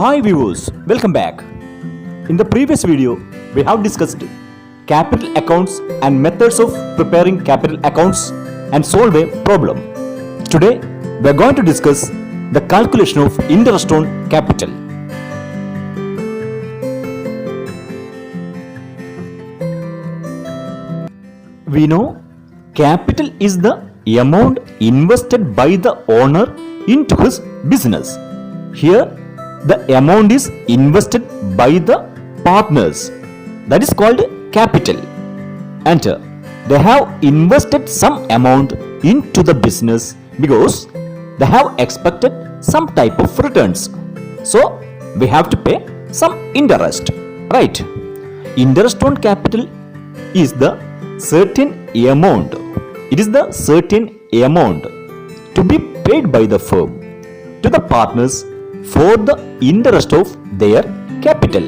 Hi viewers, welcome back. In the previous video, we have discussed capital accounts and methods of preparing capital accounts and solve a problem. Today, we are going to discuss the calculation of interest on capital. We know capital is the amount invested by the owner into his business. Here, the amount is invested by the partners. That is called capital. And they have invested some amount into the business because they have expected some type of returns. So, we have to pay some interest. Right? Interest on capital is the certain amount. It is the certain amount to be paid by the firm to the partners for the interest of their capital.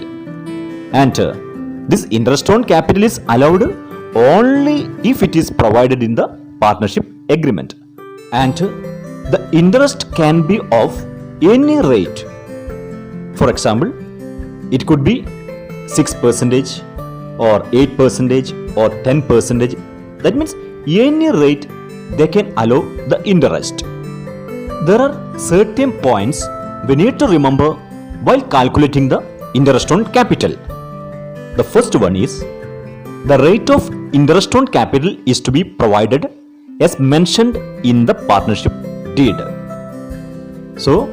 And this interest on capital is allowed only if it is provided in the partnership agreement. And the interest can be of any rate. For example, it could be 6% or 8% or 10%. That means any rate they can allow the interest. There are certain points we need to remember while calculating the interest on capital. The first one is the rate of interest on capital is to be provided as mentioned in the partnership deed. So,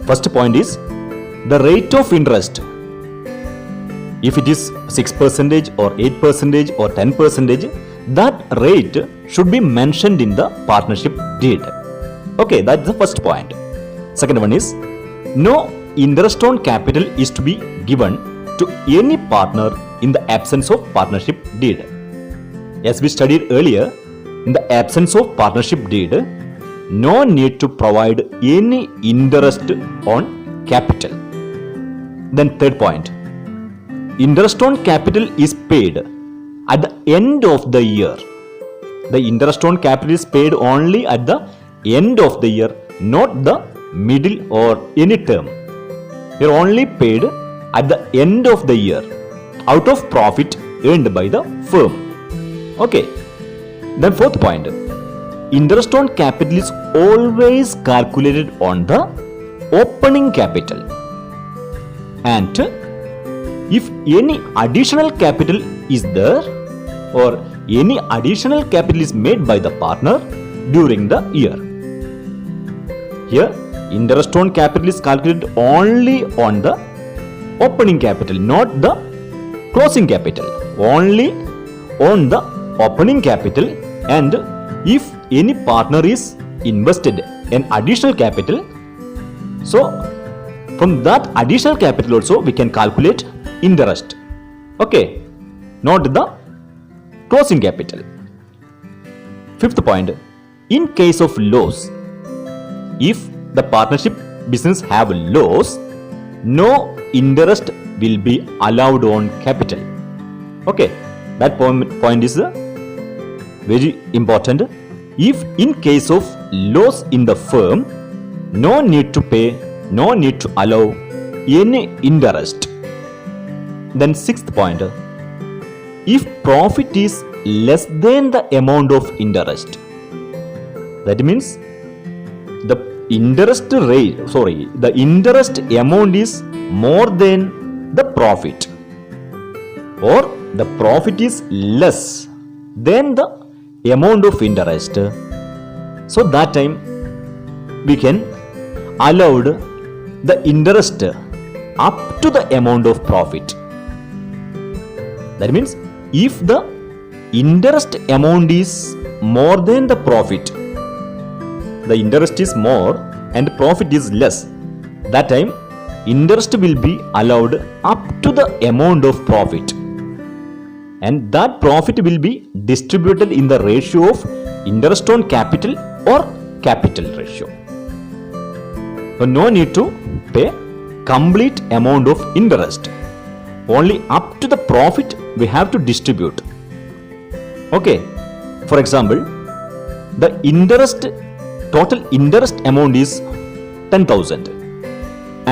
first point is the rate of interest. If it is 6% or 8% or 10%, that rate should be mentioned in the partnership deed. Okay, that's the first point. Second one is no interest on capital is to be given to any partner in the absence of partnership deed. As we studied earlier, in the absence of partnership deed, no need to provide any interest on capital. Then third point, interest on capital is paid at the end of the year. The interest on capital is paid only at the end of the year, not the middle or any term. They are only paid at the end of the year out of profit earned by the firm. Okay. Then fourth point, interest on capital is always calculated on the opening capital. And if any additional capital is there or any additional capital is made by the partner during the year. Here, interest on capital is calculated only on the opening capital, not the closing capital. Only on the opening capital, and if any partner is invested in additional capital, so from that additional capital also we can calculate interest. Okay, not the closing capital. Fifth point, in case of loss, if the partnership business have loss, no interest will be allowed on capital. Okay, that point is very important. If in case of loss in the firm, no need to pay, no need to allow any interest. Then sixth point, if profit is less than the amount of interest, that means the interest amount is more than the profit, or the profit is less than the amount of interest. So that time we can allow the interest up to the amount of profit. That means if the interest amount is more than the profit, the interest is more and profit is less, that time interest will be allowed up to the amount of profit, and that profit will be distributed in the ratio of interest on capital or capital ratio. So no need to pay complete amount of interest, only up to the profit we have to distribute. Okay, for example, the total interest amount is 10,000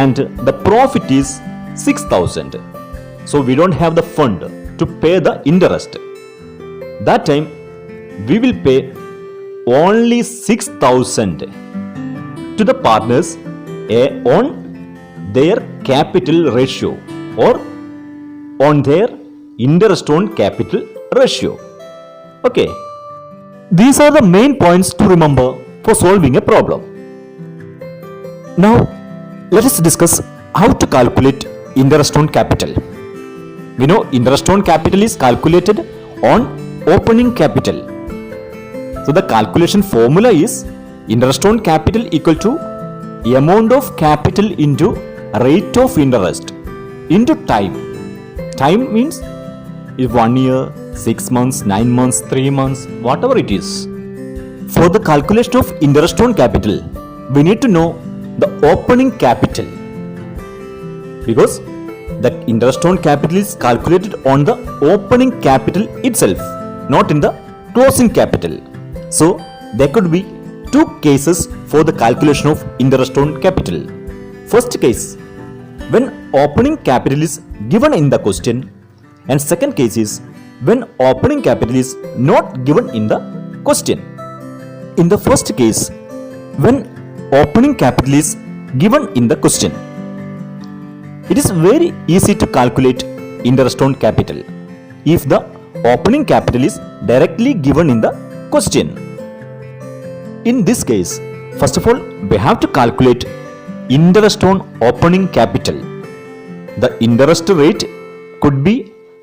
and the profit is 6,000. So we don't have the fund to pay the interest. That time we will pay only 6,000 to the partners on their capital ratio or on their interest on capital ratio. Okay. These are the main points to remember for solving a problem. Now, let us discuss how to calculate interest on capital. We know interest on capital is calculated on opening capital. So, the calculation formula is interest on capital equal to amount of capital into rate of interest into time. Time means if 1 year, 6 months, 9 months, 3 months, whatever it is. For the calculation of interest on capital, we need to know the opening capital, because the interest on capital is calculated on the opening capital itself, not in the closing capital. So there could be two cases for the calculation of interest on capital. First case, when opening capital is given in the question, and second case is when opening capital is not given in the question. In the first case, when opening capital is given in the question, it is very easy to calculate interest on capital if the opening capital is directly given in the question. In this case, first of all, we have to calculate interest on opening capital. The interest rate could be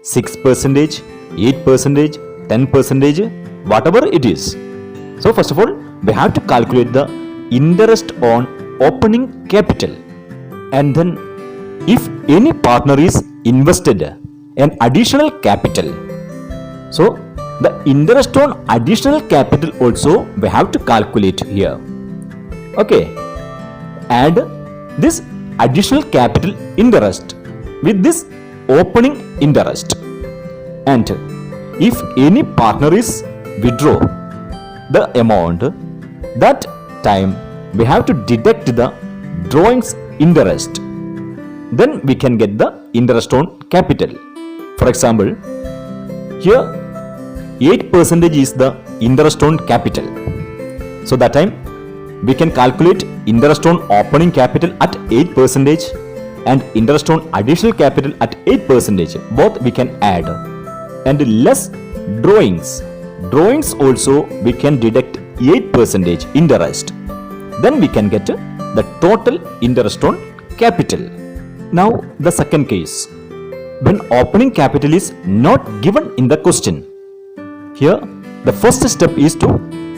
6%, 8%, 10%, whatever it is. So first of all, we have to calculate the interest on opening capital. And then if any partner is invested an additional capital, so the interest on additional capital also we have to calculate here. Okay. Add this additional capital interest with this opening interest, and if any partner is withdraw the amount, that time we have to deduct the drawings interest, then we can get the interest on capital. For example, here 8% is the interest on capital, so that time we can calculate interest on opening capital at 8% and interest on additional capital at 8%. Both we can add, and less drawings also we can deduct 8% interest. Then we can get the total interest on capital. Now the second case, when opening capital is not given in the question. Here the first step is to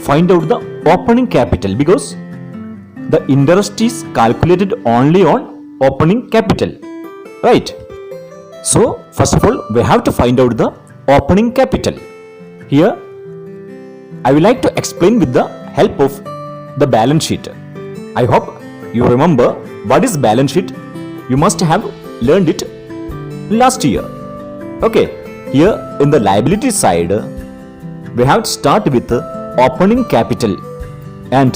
find out the opening capital, because the interest is calculated only on opening capital, right? So first of all, we have to find out the opening capital. Here I will like to explain with the help of the balance sheet. I hope you remember what is balance sheet. You must have learned it last year. Okay, here in the liability side, we have to start with opening capital, and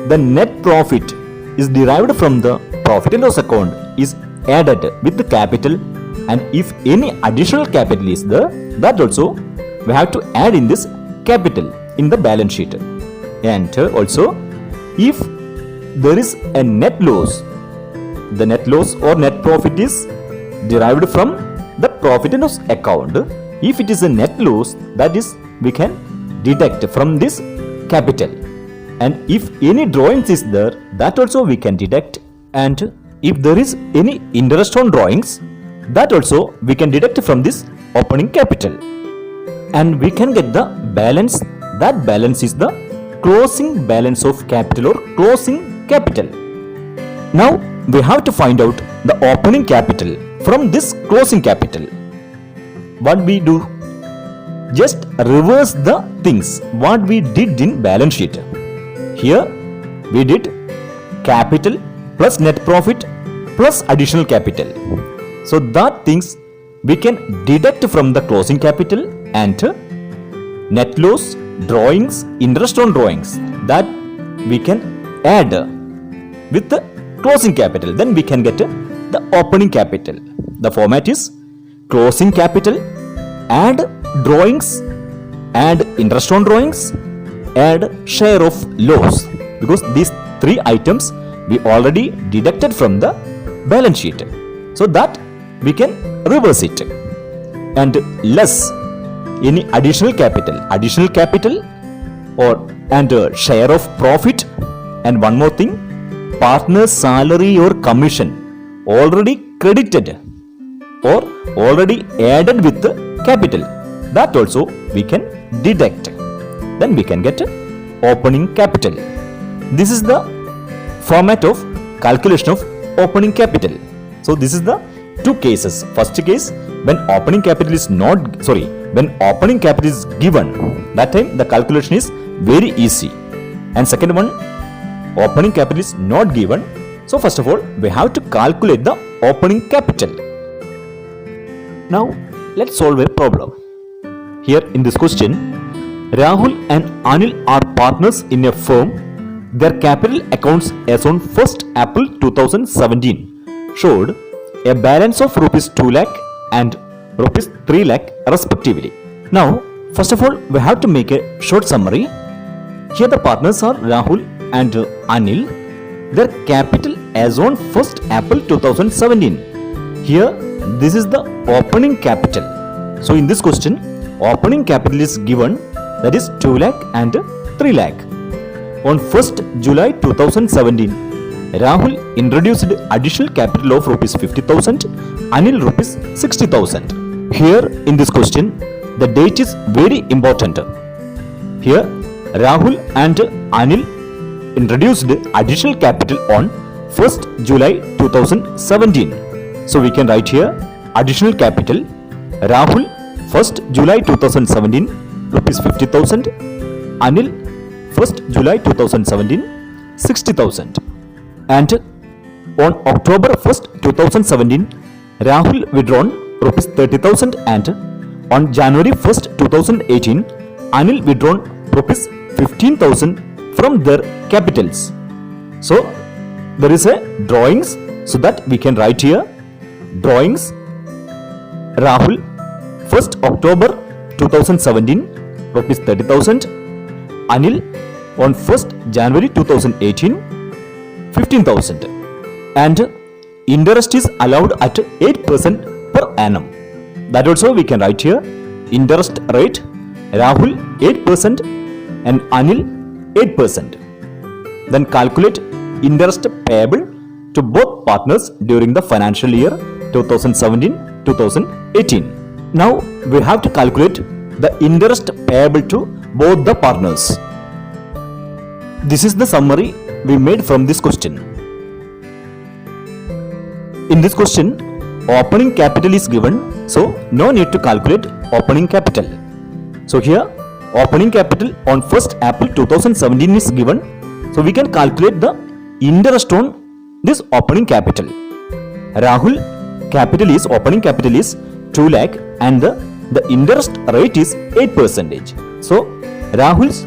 the net profit is derived from the profit and loss account is added with the capital, and if any additional capital is there, that also we have to add in this capital in the balance sheet. And also, if there is a net loss, the net loss or net profit is derived from the profit and loss account. If it is a net loss, that is we can deduct from this capital, and if any drawings is there, that also we can deduct, and if there is any interest on drawings, that also we can deduct from this opening capital, and we can get the balance. That balance is the closing balance of capital or closing capital. Now we have to find out the opening capital from this closing capital. What we do? Just reverse the things what we did in balance sheet. Here we did capital plus net profit plus additional capital. So that things we can deduct from the closing capital, and net loss, drawings, interest on drawings, that we can add with the closing capital. Then we can get the opening capital. The format is closing capital, add drawings, add interest on drawings, add share of loss, because these three items we already deducted from the balance sheet, so that we can reverse it, and less any additional capital or and share of profit, and one more thing, partner's salary or commission already credited or already added with the capital, that also we can deduct. Then we can get opening capital. This is the format of calculation of opening capital. So this is the two cases. First case, when opening capital is given, that time the calculation is very easy. And second one, opening capital is not given. So first of all, we have to calculate the opening capital. Now let's solve a problem. Here in this question, Rahul and Anil are partners in a firm. Their capital accounts as on 1st April 2017 showed a balance of rupees 2 lakh and rupees 3 lakh respectively. Now, first of all, we have to make a short summary. Here the partners are Rahul and Anil. Their capital as on 1st April 2017. Here, this is the opening capital. So in this question, opening capital is given, that is 2 lakh and 3 lakh. On 1st July 2017, Rahul introduced additional capital of rupees 50,000, Anil rupees 60,000. Here in this question, the date is very important. Here, Rahul and Anil introduced additional capital on 1st July 2017. So we can write here additional capital, Rahul 1st July 2017 rupees 50,000, Anil 1st July 2017 60,000. And on October 1st 2017, Rahul withdrawn rupees 30,000, and on January 1st 2018, Anil withdrawn rupees 15,000 from their capitals. So there is a drawings, so that we can write here drawings, Rahul 1st October 2017 rupees 30,000, Anil on 1st January 2018 15,000, and interest is allowed at 8% per annum. That also we can write here interest rate, Rahul 8% and Anil 8%. Then calculate interest payable to both partners during the financial year 2017-2018. Now we have to calculate the interest payable to both the partners. This is the summary we made from this question. In this question, opening capital is given, so no need to calculate opening capital. So here, opening capital on 1st April 2017 is given, so we can calculate the interest on this opening capital. Rahul opening capital is 2 lakh and the interest rate is 8%. So Rahul's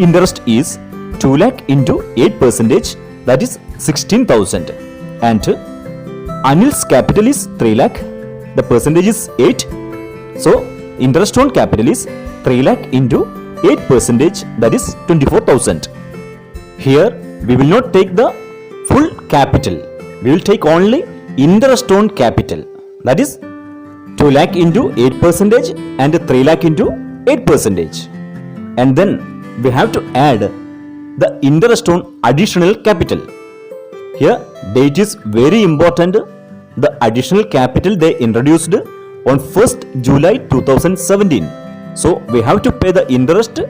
interest is 2 lakh into 8%, that is 16,000, and Anil's capital is 3 lakh, the percentage is 8, so interest on capital is 3 lakh into 8%, that is 24,000. Here we will not take the full capital, we will take only interest on capital, that is 2 lakh into 8% and 3 lakh into 8%, and then we have to add the interest on additional capital. Here date is very important. The additional capital they introduced on 1st July 2017. So we have to pay the interest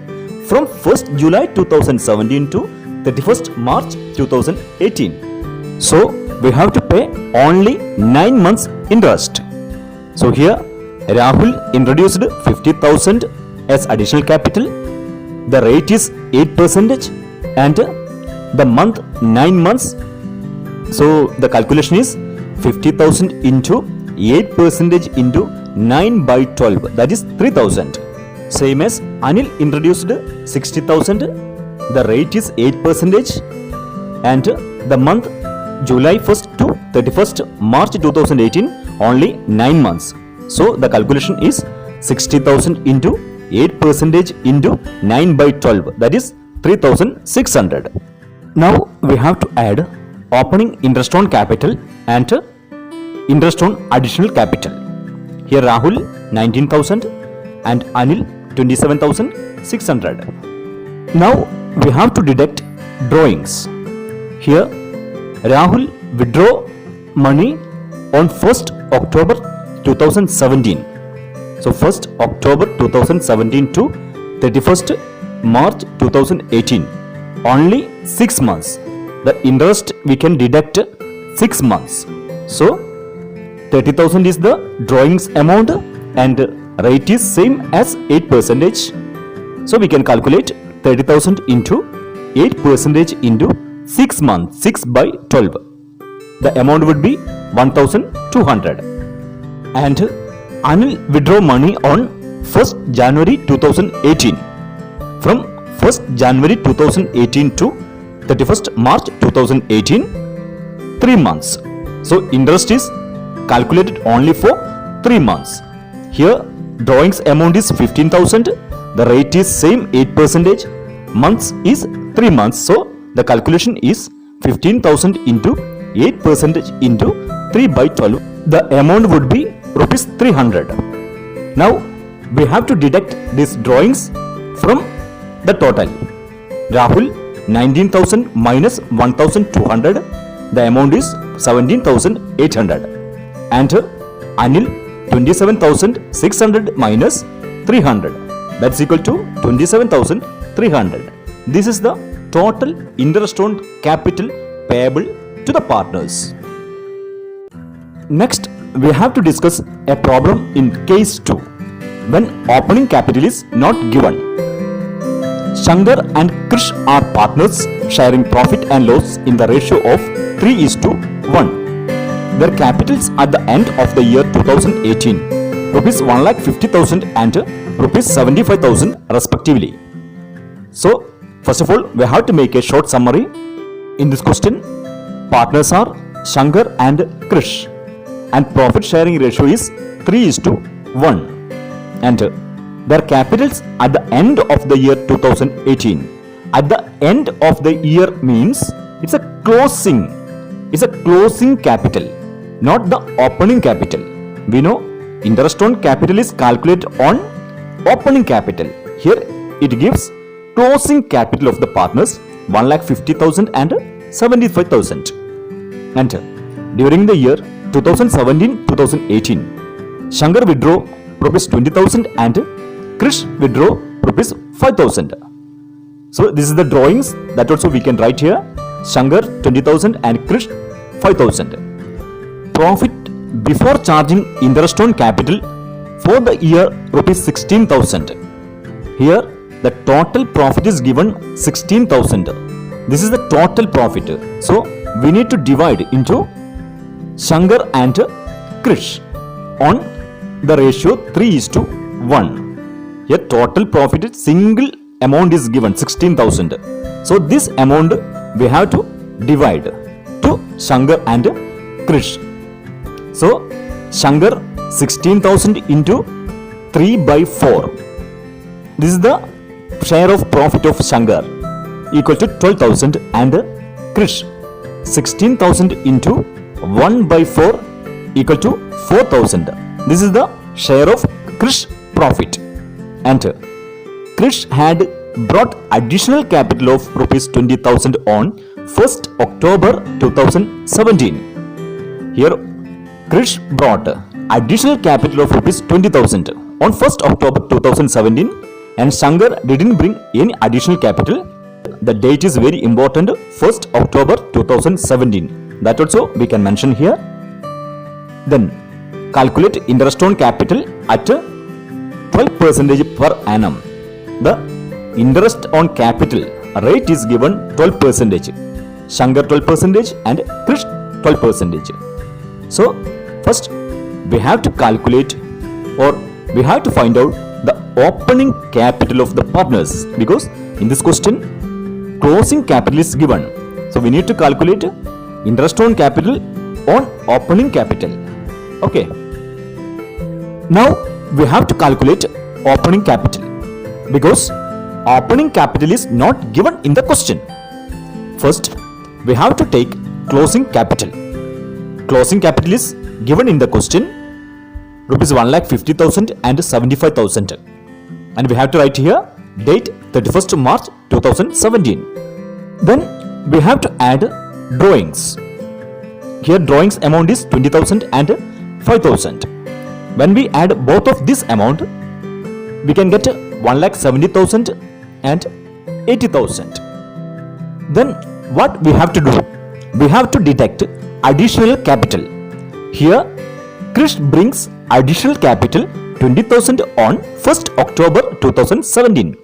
from 1st July 2017 to 31st March 2018. So we have to pay only 9 months interest. So here Rahul introduced 50,000 as additional capital. The rate is 8% and the month 9 months. So the calculation is 50,000 into 8% into 9 by 12, that is 3,000. Same as Anil introduced 60,000, the rate is 8% and the month July 1st to 31st March 2018, only 9 months. So the calculation is 60,000 into 8% into 9 by 12, that is 3,600. Now we have to add opening interest on capital and interest on additional capital. Here Rahul 19,000 and Anil 27,600. Now we have to deduct drawings. Here Rahul withdraw money on 1st October 2017. So 1st October 2017 to 31st March 2018. Only 6 months. The interest we can deduct 6 months. So 30,000 is the drawings amount and rate is same as 8%. So we can calculate 30,000 into 8% into 6 months, 6 by 12. The amount would be 1,200. And Anil withdraw money on 1st January 2018. From 1st January 2018 to 31st March 2018, 3 months. So interest is calculated only for 3 months. Here drawings amount is 15,000. The rate is same 8%. Months is 3 months. So the calculation is 15,000 into 8% into 3 by 12. The amount would be rupees 300. Now we have to deduct these drawings from the total. Rahul 19,000 minus 1,200. The amount is 17,800. And Anil 27,600 minus 300. That's equal to 27,300. This is the total interest on capital payable to the partners. Next, we have to discuss a problem in case 2 when opening capital is not given. Shankar and Krish are partners sharing profit and loss in the ratio of 3:1. Their capitals at the end of the year 2018 rupees 1,50,000 and rupees 75,000 respectively. So first of all, we have to make a short summary. In this question, partners are Shankar and Krish and profit sharing ratio is 3:1. And their capitals at the end of the year 2018. At the end of the year means it's a closing capital, not the opening capital. We know interest on capital is calculated on opening capital. Here it gives closing capital of the partners 1,50,000 and 75,000. And during the year 2017-2018, Shankar withdraw rupees 20,000 and Krish withdraw rupees 5,000. So this is the drawings that also we can write here. Shankar 20,000 and Krish 5,000. Profit before charging interest on capital for the year rupees 16,000. Here the total profit is given 16,000. This is the total profit. So we need to divide into Shankar and Krish on the ratio 3:1. Here total profit is single amount is given 16,000. So this amount we have to divide to Shankar and Krish. So Shankar 16,000 into 3/4. This is the share of profit of Shankar equal to 12,000 and Krish 16,000 into 1/4 equal to 4,000. This is the share of Krish profit. And Krish had brought additional capital of rupees 20,000 on 1st October 2017. Here Krish brought additional capital of rupees 20,000 on 1st October 2017 and Shankar didn't bring any additional capital. The date is very important, 1st October 2017. That also we can mention here. Then calculate interest on capital at 12% per annum. The interest on capital rate is given 12%. Shankar 12% and Krish 12%. So first we have to calculate or we have to find out the opening capital of the partners, because in this question closing capital is given. So we need to calculate interest on capital on opening capital. Okay. Now we have to calculate opening capital because opening capital is not given in the question. First, we have to take closing capital. Closing capital is given in the question, rupees 1,50,000 and 75,000. And we have to write here date 31st March 2017. Then we have to add drawings. Here drawings amount is 20,000 and 5,000. When we add both of this amount, we can get 1,70,000 and 80,000. Then what we have to do? We have to deduct additional capital. Here Krish brings additional capital 20,000 on 1st October 2017.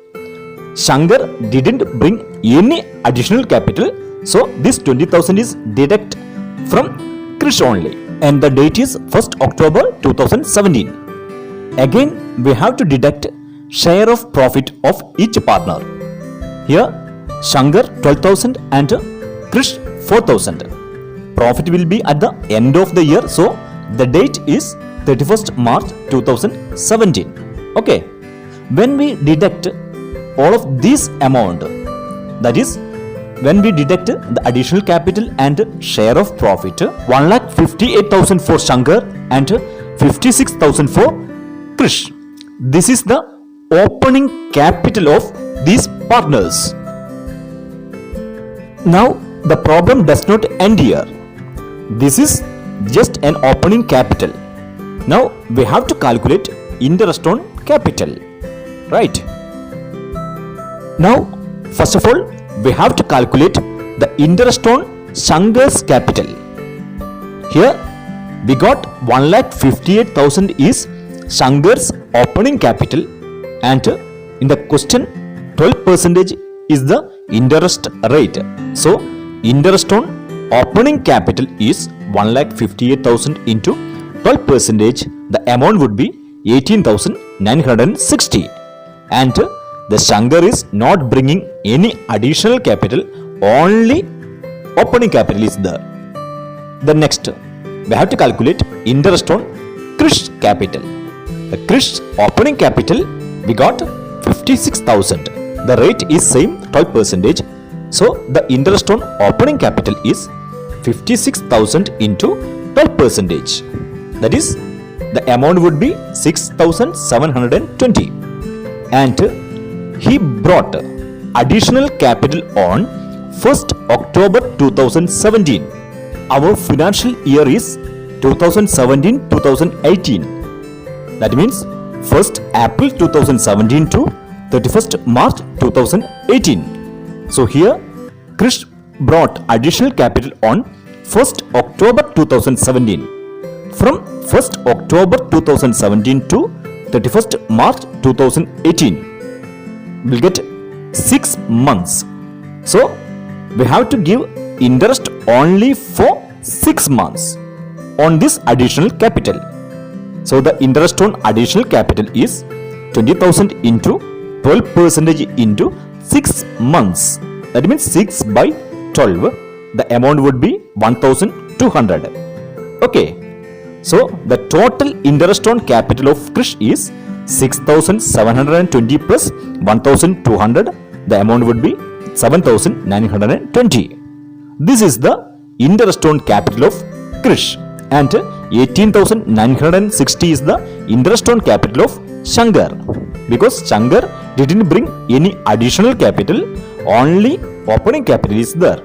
Shankar didn't bring any additional capital, so this 20,000 is deduct from Krish only, and the date is 1st October 2017. Again we have to deduct share of profit of each partner. Here Shankar 12,000 and Krish 4,000. Profit will be at the end of the year, so the date is 31st March 2017. Okay. When we deduct all of this amount, that is when we deduct the additional capital and share of profit, 1,58,000 for Shankar and 56,000 for Krish. This is the opening capital of these partners. Now the problem does not end here. This is just an opening capital. Now we have to calculate interest on capital, right? Now first of all we have to calculate the interest on Shankar's capital. Here we got 1,58,000 is Shankar's opening capital, and in the question 12% is the interest rate. So interest on opening capital is 1,58,000 into 12%. The amount would be 18,960, and the Shankar is not bringing any additional capital, only opening capital is there. The next we have to calculate interest on Krish capital. The Krish opening capital we got 56,000. The rate is same 12%. So the interest on opening capital is 56,000 into 12%. That is the amount would be 6,720. And he brought additional capital on 1st October 2017. Our financial year is 2017-2018. That means 1st April 2017 to 31st March 2018. So here Krish brought additional capital on 1st October 2017. From 1st October 2017 to 31st March 2018, we'll get 6 months. So we have to give interest only for 6 months on this additional capital. So the interest on additional capital is 20,000 into 12% into 6 months. That means 6 by 12. The amount would be 1,200. Okay. So the total interest on capital of Krish is 6,720 plus 1,200. The amount would be 7,920. This is the interest on capital of Krish, and 18,960 is the interest on capital of Shankar, because Shankar didn't bring any additional capital, only opening capital is there.